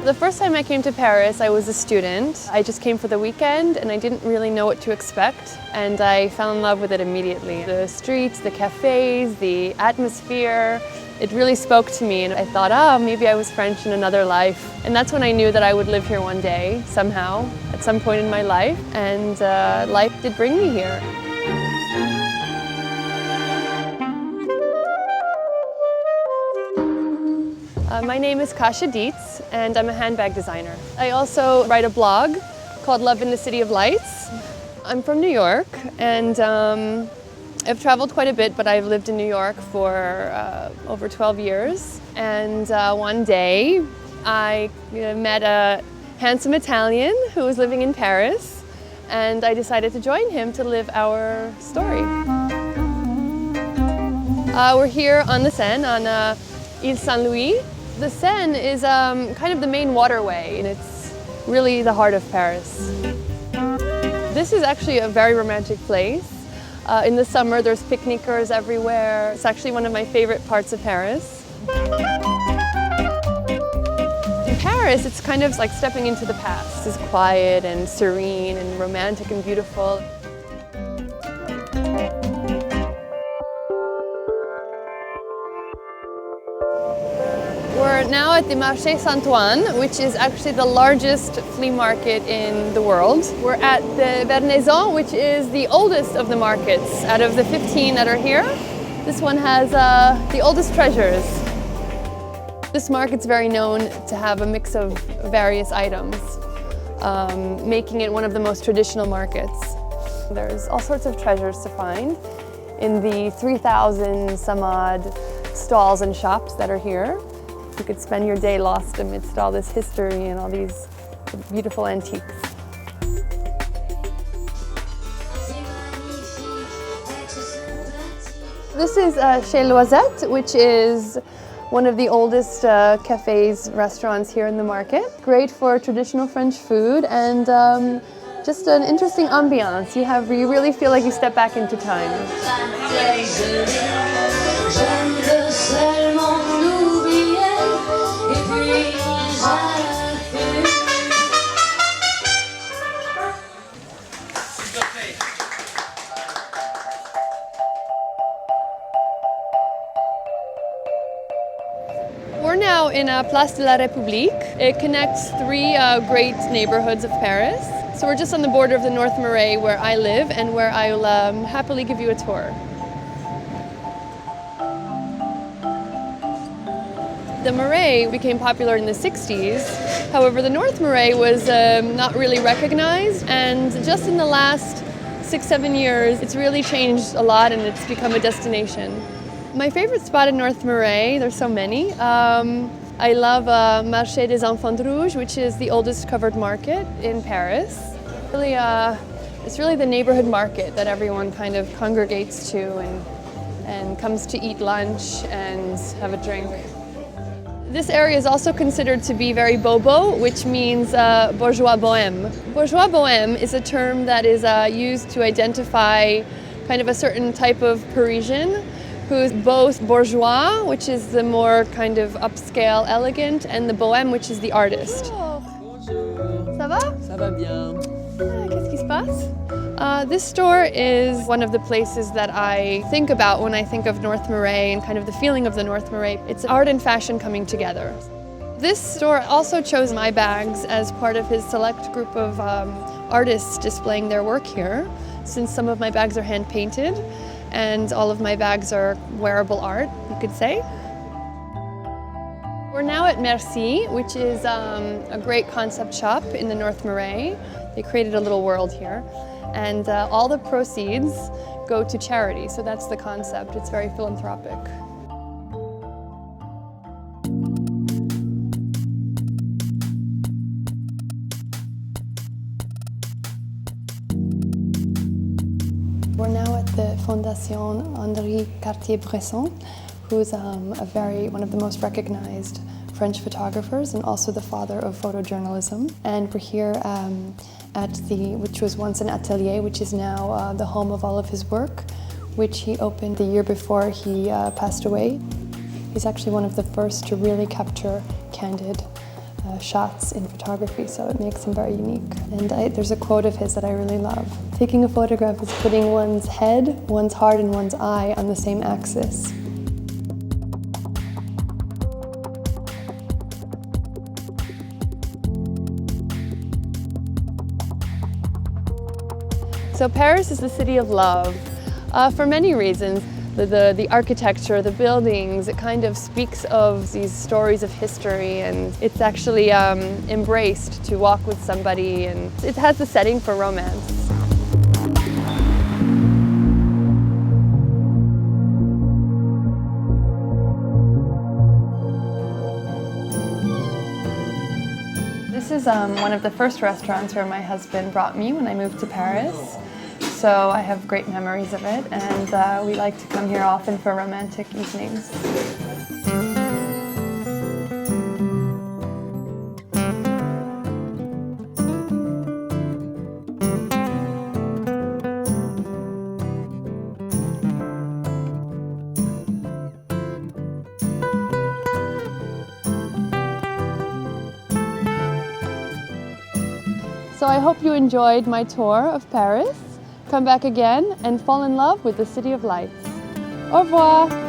The first time I came to Paris, I was a student. I just came for the weekend and I didn't really know what to expect, and I fell in love with it immediately. The streets, the cafes, the atmosphere, it really spoke to me, and I thought, maybe I was French in another life. And that's when I knew that I would live here one day, somehow, at some point in my life, and life did bring me here. My name is Kasia Dietz, and I'm a handbag designer. I also write a blog called Love in the City of Lights. I'm from New York, and I've traveled quite a bit, but I've lived in New York for over 12 years. And one day, I met a handsome Italian who was living in Paris, and I decided to join him to live our story. We're here on the Seine, on Ile Saint-Louis. The Seine is kind of the main waterway, and it's really the heart of Paris. This is actually a very romantic place. In the summer, there's picnickers everywhere. It's actually one of my favorite parts of Paris. In Paris, it's kind of like stepping into the past. It's quiet and serene and romantic and beautiful. We're now at the Marché Saint-Ouen, which is actually the largest flea market in the world. We're at the Vernaison, which is the oldest of the markets. Out of the 15 that are here, this one has the oldest treasures. This market's very known to have a mix of various items, making it one of the most traditional markets. There's all sorts of treasures to find in the 3,000 some odd stalls and shops that are here. You could spend your day lost amidst all this history and all these beautiful antiques. This is Chez Loisette, which is one of the oldest cafes, restaurants here in the market. Great for traditional French food and just an interesting ambiance. You really feel like you step back into time. We're now in Place de la République. It connects three great neighborhoods of Paris. So we're just on the border of the North Marais where I live and where I'll happily give you a tour. The Marais became popular in the 60s. However, the North Marais was not really recognized, and just in the last 6-7 years, it's really changed a lot and it's become a destination. My favorite spot in North Marais, there's so many. I love Marché des Enfants Rouges, which is the oldest covered market in Paris. It's really the neighborhood market that everyone kind of congregates to and comes to eat lunch and have a drink. This area is also considered to be very bobo, which means bourgeois bohème. Bourgeois bohème is a term that is used to identify kind of a certain type of Parisian who's both bourgeois, which is the more kind of upscale, elegant, and the bohème, which is the artist. Ça va? Ça va bien. Qu'est-ce qui se passe? This store is one of the places that I think about when I think of North Marais and kind of the feeling of the North Marais. It's art and fashion coming together. This store also chose my bags as part of his select group of artists displaying their work here, since some of my bags are hand-painted and all of my bags are wearable art, you could say. We're now at Merci, which is a great concept shop in the North Marais. They created a little world here. And all the proceeds go to charity, so that's the concept. It's very philanthropic. We're now at the Fondation Henri Cartier-Bresson, who's one of the most recognized French photographers and also the father of photojournalism. And we're here at which was once an atelier, which is now the home of all of his work, which he opened the year before he passed away. He's actually one of the first to really capture candid shots in photography, so it makes him very unique. And there's a quote of his that I really love. Taking a photograph is putting one's head, one's heart, and one's eye on the same axis. So Paris is the city of love for many reasons. The architecture, the buildings, it kind of speaks of these stories of history, and it's actually embraced to walk with somebody, and it has the setting for romance. This is one of the first restaurants where my husband brought me when I moved to Paris. So I have great memories of it, and we like to come here often for romantic evenings. So I hope you enjoyed my tour of Paris. Come back again and fall in love with the City of Lights. Au revoir!